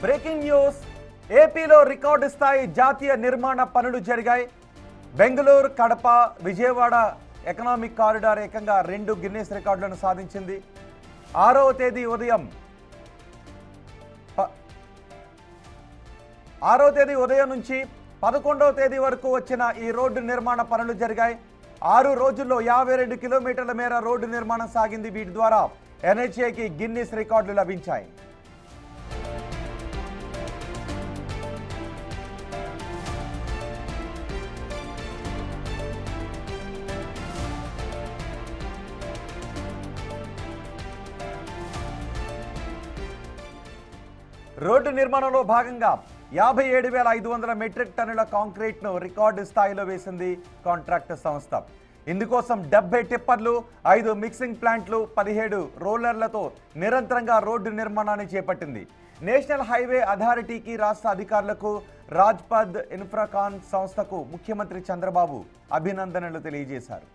Breaking news, ఏపీలో record స్థాయి జాతీయ నిర్మాణ పనులు జరిగాయి. బెంగళూరు, కడప, విజయవాడ ఎకనామిక్ కారిడార్ ఏకంగా 2 గిన్నెస్ రికార్డులను సాధించింది. 6వ తేదీ ఉదయం నుంచి 11వ తేదీ వరకు వచ్చిన ఈ రోడ్డు నిర్మాణ పనులు జరిగాయి. 6 రోజుల్లో 52 కిలోమీటర్ల మేర రోడ్డు నిర్మాణం సాగింది. వీటి ద్వారా ఎన్హెచ్ఏకి గిన్నిస్ రికార్డులు లభించాయి. రోడ్డు నిర్మాణంలో భాగంగా 57,500 మెట్రిక్ టన్నుల కాంక్రీట్ను రికార్డు స్థాయిలో వేసింది కాంట్రాక్టర్ సంస్థ. ఇందుకోసం 70 టిప్పర్లు, 5 మిక్సింగ్ ప్లాంట్లు, 17 రోలర్లతో నిరంతరంగా రోడ్డు నిర్మాణాన్ని చేపట్టింది. నేషనల్ హైవే అథారిటీకి, రాష్ట్ర అధికారులకు, రాజ్పథ్ ఇన్ఫ్రాకాన్ సంస్థకు ముఖ్యమంత్రి చంద్రబాబు అభినందనలు తెలియజేశారు.